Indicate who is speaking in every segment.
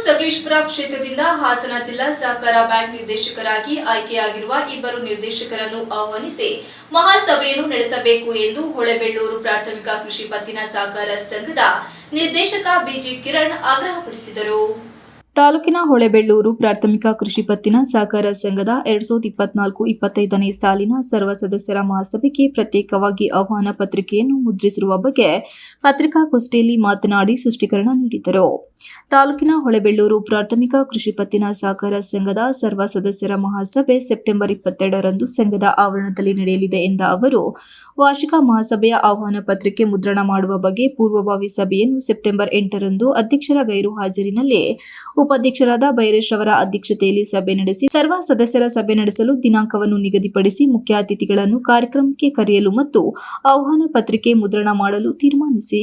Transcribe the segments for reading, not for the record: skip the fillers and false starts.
Speaker 1: ಸಕಲೇಶಪುರ ಕ್ಷೇತ್ರದಿಂದ ಹಾಸನ ಜಿಲ್ಲಾ ಸಹಕಾರ ಬ್ಯಾಂಕ್ ನಿರ್ದೇಶಕರಾಗಿ ಆಯ್ಕೆಯಾಗಿರುವ ಇಬ್ಬರು ನಿರ್ದೇಶಕರನ್ನು ಆಹ್ವಾನಿಸಿ ಮಹಾಸಭೆಯನ್ನು ನಡೆಸಬೇಕು ಎಂದು ಹೊಳೆಬೆಳ್ಳೂರು ಪ್ರಾಥಮಿಕ ಕೃಷಿ ಪತ್ತಿನ ಸಹಕಾರ ಸಂಘದ ನಿರ್ದೇಶಕ ಬಿಜಿ ಕಿರಣ್ ಆಗ್ರಹಪಡಿಸಿದರು. ತಾಲೂಕಿನ ಹೊಳೆಬೆಳ್ಳೂರು ಪ್ರಾಥಮಿಕ ಕೃಷಿ ಪತ್ತಿನ ಸಹಕಾರ ಸಂಘದ 2024-25ನೇ ಸಾಲಿನ ಸರ್ವ ಸದಸ್ಯರ ಮಹಾಸಭೆಗೆ ಪ್ರತ್ಯೇಕವಾಗಿ ಆಹ್ವಾನ ಪತ್ರಿಕೆಯನ್ನು ಮುದ್ರಿಸಿರುವ ಬಗ್ಗೆ ಪತ್ರಿಕಾಗೋಷ್ಠಿಯಲ್ಲಿ ಮಾತನಾಡಿ ಸ್ಪಷ್ಟೀಕರಣ ನೀಡಿದರು. ತಾಲೂಕಿನ ಹೊಳೆಬೆಳ್ಳೂರು ಪ್ರಾಥಮಿಕ ಕೃಷಿ ಪತ್ತಿನ ಸಹಕಾರ ಸಂಘದ ಸರ್ವ ಸದಸ್ಯರ ಮಹಾಸಭೆ ಸೆಪ್ಟೆಂಬರ್ 22ರಂದು ಸಂಘದ ಆವರಣದಲ್ಲಿ ನಡೆಯಲಿದೆ ಎಂದ ಅವರು, ವಾರ್ಷಿಕ ಮಹಾಸಭೆಯ ಆಹ್ವಾನ ಪತ್ರಿಕೆ ಮುದ್ರಣ ಮಾಡುವ ಬಗ್ಗೆ ಪೂರ್ವಭಾವಿ ಸಭೆಯನ್ನು ಸೆಪ್ಟೆಂಬರ್ 8ರಂದು ಅಧ್ಯಕ್ಷರ ಗೈರು ಹಾಜರಿನಲ್ಲಿ ಉಪಾಧ್ಯಕ್ಷರಾದ ಬೈರೇಶ್ ಅವರ ಅಧ್ಯಕ್ಷತೆಯಲ್ಲಿ ಸಭೆ ನಡೆಸಿ ಸರ್ವ ಸದಸ್ಯರ ಸಭೆ ನಡೆಸಲು ದಿನಾಂಕವನ್ನು ನಿಗದಿಪಡಿಸಿ ಮುಖ್ಯ ಅತಿಥಿಗಳನ್ನು ಕಾರ್ಯಕ್ರಮಕ್ಕೆ ಕರೆಯಲು ಮತ್ತು ಆಹ್ವಾನ ಪತ್ರಿಕೆ ಮುದ್ರಣ ಮಾಡಲು ತೀರ್ಮಾನಿಸಿ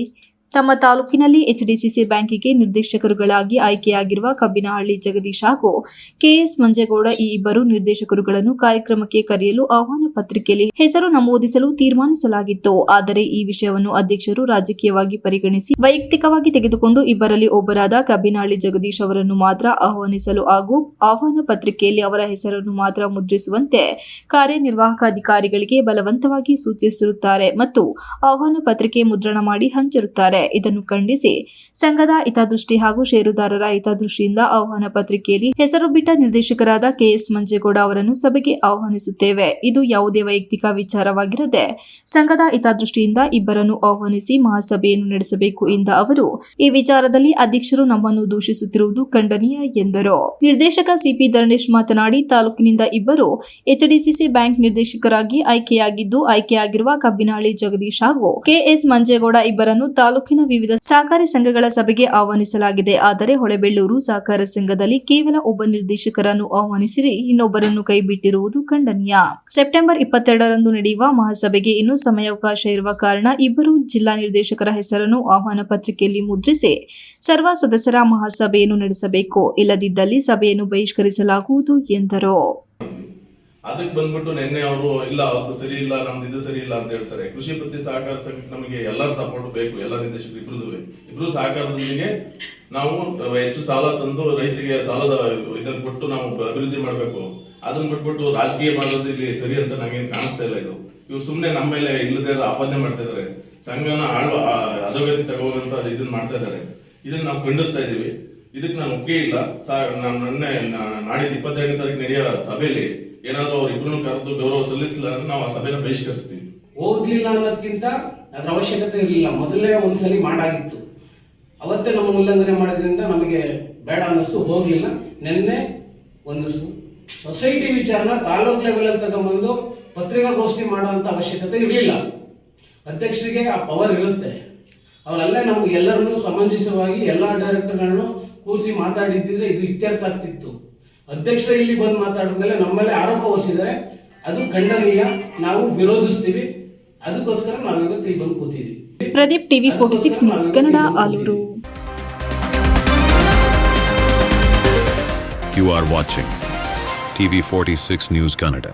Speaker 1: ತಮ್ಮ ತಾಲೂಕಿನಲ್ಲಿ ಎಚ್ಡಿಸಿಸಿ ಬ್ಯಾಂಕಿಗೆ ನಿರ್ದೇಶಕರುಗಳಾಗಿ ಆಯ್ಕೆಯಾಗಿರುವ ಕಬ್ಬಿನಹಳ್ಳಿ ಜಗದೀಶ್ ಹಾಗೂ ಕೆಎಸ್ ಮಂಜೇಗೌಡ ಈ ಇಬ್ಬರು ನಿರ್ದೇಶಕರುಗಳನ್ನು ಕಾರ್ಯಕ್ರಮಕ್ಕೆ ಕರೆಯಲು ಆಹ್ವಾನ ಪತ್ರಿಕೆಯಲ್ಲಿ ಹೆಸರು ನಮೂದಿಸಲು ತೀರ್ಮಾನಿಸಲಾಗಿತ್ತು. ಆದರೆ ಈ ವಿಷಯವನ್ನು ಅಧ್ಯಕ್ಷರು ರಾಜಕೀಯವಾಗಿ ಪರಿಗಣಿಸಿ ವೈಯಕ್ತಿಕವಾಗಿ ತೆಗೆದುಕೊಂಡು ಇಬ್ಬರಲ್ಲಿ ಒಬ್ಬರಾದ ಕಬ್ಬಿನಹಳ್ಳಿ ಜಗದೀಶ್ ಅವರನ್ನು ಮಾತ್ರ ಆಹ್ವಾನಿಸಲು ಹಾಗೂ ಆಹ್ವಾನ ಪತ್ರಿಕೆಯಲ್ಲಿ ಅವರ ಹೆಸರನ್ನು ಮಾತ್ರ ಮುದ್ರಿಸುವಂತೆ ಕಾರ್ಯನಿರ್ವಾಹಕ ಅಧಿಕಾರಿಗಳಿಗೆ ಬಲವಂತವಾಗಿ ಸೂಚಿಸಿರುತ್ತಾರೆ ಮತ್ತು ಆಹ್ವಾನ ಪತ್ರಿಕೆ ಮುದ್ರಣ ಮಾಡಿ ಹಂಚಿರುತ್ತಾರೆ. ಇದನ್ನು ಖಂಡಿಸಿ ಸಂಘದ ಹಿತದೃಷ್ಟಿ ಹಾಗೂ ಷೇರುದಾರರ ಹಿತದೃಷ್ಟಿಯಿಂದ ಆಹ್ವಾನ ಪತ್ರಿಕೆಯಲ್ಲಿ ಹೆಸರು ಬಿಟ್ಟ ನಿರ್ದೇಶಕರಾದ ಕೆಎಸ್ ಮಂಜೇಗೌಡ ಅವರನ್ನು ಸಭೆಗೆ ಆಹ್ವಾನಿಸುತ್ತೇವೆ. ಇದು ಯಾವುದೇ ವೈಯಕ್ತಿಕ ವಿಚಾರವಾಗಿರದೆ ಸಂಘದ ಹಿತದೃಷ್ಟಿಯಿಂದ ಇಬ್ಬರನ್ನು ಆಹ್ವಾನಿಸಿ ಮಹಾಸಭೆಯನ್ನು ನಡೆಸಬೇಕು ಎಂದ ಅವರು, ಈ ವಿಚಾರದಲ್ಲಿ ಅಧ್ಯಕ್ಷರು ನಮ್ಮನ್ನು ದೂಷಿಸುತ್ತಿರುವುದು ಖಂಡನೀಯ ಎಂದರು. ನಿರ್ದೇಶಕ ಸಿಪಿ ಧರಣೇಶ್ ಮಾತನಾಡಿ, ತಾಲೂಕಿನಿಂದ ಇಬ್ಬರು ಎಚ್ಡಿಸಿಸಿ ಬ್ಯಾಂಕ್ ನಿರ್ದೇಶಕರಾಗಿ ಆಯ್ಕೆಯಾಗಿರುವ ಕಬ್ಬಿನಹಳ್ಳಿ ಜಗದೀಶ್ ಹಾಗೂ ಕೆಎಸ್ ಮಂಜೇಗೌಡ ಇಬ್ಬರನ್ನು ತಾಲೂಕಿನ ವಿವಿಧ ಸಹಕಾರಿ ಸಂಘಗಳ ಸಭೆಗೆ ಆಹ್ವಾನಿಸಲಾಗಿದೆ. ಆದರೆ ಹೊಳೆಬೆಳ್ಳೂರು ಸಹಕಾರ ಸಂಘದಲ್ಲಿ ಕೇವಲ ಒಬ್ಬ ನಿರ್ದೇಶಕರನ್ನು ಆಹ್ವಾನಿಸಿ ಇನ್ನೊಬ್ಬರನ್ನು ಕೈಬಿಟ್ಟಿರುವುದು ಖಂಡನೀಯ. ಸೆಪ್ಟೆಂಬರ್ 22ರಂದು ನಡೆಯುವ ಮಹಾಸಭೆಗೆ ಇನ್ನೂ ಸಮಯಾವಕಾಶ ಇರುವ ಕಾರಣ ಇಬ್ಬರು ಜಿಲ್ಲಾ ನಿರ್ದೇಶಕರ ಹೆಸರನ್ನು ಆಹ್ವಾನ ಪತ್ರಿಕೆಯಲ್ಲಿ ಮುದ್ರಿಸಿ ಸರ್ವ ಸದಸ್ಯರ ಮಹಾಸಭೆಯನ್ನು ನಡೆಸಬೇಕು. ಇಲ್ಲದಿದ್ದಲ್ಲಿ ಸಭೆಯನ್ನು ಬಹಿಷ್ಕರಿಸಲಾಗುವುದು ಎಂದರು.
Speaker 2: ಅದಕ್ಕೆ ಬಂದ್ಬಿಟ್ಟು ನಿನ್ನೆ ಅವರು ಇಲ್ಲ ಅದು ಸರಿ ಇಲ್ಲ, ನಮ್ದು ಇದು ಸರಿ ಇಲ್ಲ ಅಂತ ಹೇಳ್ತಾರೆ. ಕೃಷಿ ಪತ್ತಿ ಸಹಕಾರ ಸಂಘಕ್ಕೆ ನಮಗೆ ಎಲ್ಲರ ಸಪೋರ್ಟ್ ಬೇಕು, ಎಲ್ಲ ನಿರ್ದೇಶಕರು ಇಬ್ರು ಸಹಕಾರದೊಂದಿಗೆ ನಾವು ಹೆಚ್ಚು ಸಾಲ ತಂದು ರೈತರಿಗೆ ಸಾಲದ ಇದನ್ನು ಕೊಟ್ಟು ನಾವು ಅಭಿವೃದ್ಧಿ ಮಾಡಬೇಕು. ಅದನ್ನ ಬಿಟ್ಬಿಟ್ಟು ರಾಜಕೀಯ ಮಾಡೋದು ಇಲ್ಲಿ ಸರಿ ಅಂತ ನಂಗೇನು ಕಾಣಿಸ್ತಾ ಇಲ್ಲ. ಇವ್ರು ಸುಮ್ಮನೆ ನಮ್ಮ ಮೇಲೆ ಇಲ್ಲದೆ ಆಪಾದನೆ ಮಾಡ್ತಾ ಇದ್ದಾರೆ, ಸಂಘನ ಅಧೋಗತಿ ತಗೋಗಂತ ಇದನ್ನ ಮಾಡ್ತಾ ಇದ್ದಾರೆ. ಇದನ್ನ ನಾವು ಖಂಡಿಸ್ತಾ ಇದೀವಿ. ಇದಕ್ಕೆ ನಾನು ಒಪ್ಪಿಗೆ ಇಲ್ಲ. ನಾನು ನಾಡಿದ್ದು 22ನೇ ತಾರೀಕು ನಡೆಯೋ ಸಭೆಯಲ್ಲಿ ಏನಾದ್ರು ಅವ್ರ ಇಬ್ರು ಕರೆದು ಗೌರವ ಸಲ್ಲಿಸಲಿಲ್ಲ ಅಂದ್ರೆ ನಾವು ಆ ಸಭೆನ ಬಹಿಷ್ಕರಿಸ್ತೀವಿ.
Speaker 3: ಹೋಗ್ಲಿಲ್ಲ ಅನ್ನೋದಕ್ಕಿಂತ ಅದ್ರ ಅವಶ್ಯಕತೆ ಇರಲಿಲ್ಲ. ಮೊದಲೇ ಒಂದ್ಸಲಿ ಮಾಡಾಗಿತ್ತು, ಅವತ್ತೇ ನಮ್ಮ ಉಲ್ಲಂಘನೆ ಮಾಡೋದ್ರಿಂದ ನಮಗೆ ಬೇಡ ಅನ್ನಿಸ್ತು, ಹೋಗ್ಲಿಲ್ಲ. ನಿನ್ನೆ ಒಂದು ಸೊಸೈಟಿ ವಿಚಾರನ ತಾಲೂಕ್ ಲೆವೆಲ್ ಅಲ್ಲಿ ತಗೊಂಡ್ಬಂದು ಪತ್ರಿಕಾಗೋಷ್ಠಿ ಮಾಡುವಂತ ಅವಶ್ಯಕತೆ ಇರಲಿಲ್ಲ. ಅಧ್ಯಕ್ಷರಿಗೆ ಆ ಪವರ್ ಇರುತ್ತೆ. ಅವರಲ್ಲೇ ನಮ್ಗೆ ಎಲ್ಲರನ್ನೂ ಸಮಂಜಸವಾಗಿ ಎಲ್ಲ ಡೈರೆಕ್ಟರ್ಗಳನ್ನು ಕೂರಿಸಿ ಮಾತಾಡಿದ್ದಿದ್ರೆ ಇದು ಇತ್ಯರ್ಥ ಆಗ್ತಿತ್ತು. ಅಧ್ಯಕ್ಷರು ಇಲ್ಲಿ ಬಂದು ಮಾತಾಡಿದ್ಮೇಲೆ ನಮ್ಮಲ್ಲಿ ಆರೋಪ ಹೊರಿಸಿದರೆ ಅದು ಖಂಡನೀಯ. ನಾವು ವಿರೋಧಿಸ್ತೀವಿ. ಅದಕ್ಕೋಸ್ಕರ ನಾವು ಇವತ್ತು ಇಲ್ಲಿ ಬಂದು ಕೂತಿದ್ದೀವಿ.
Speaker 1: Pradeep, TV 46 news Kannada, Alur.
Speaker 4: You are watching TV 46 News Kannada.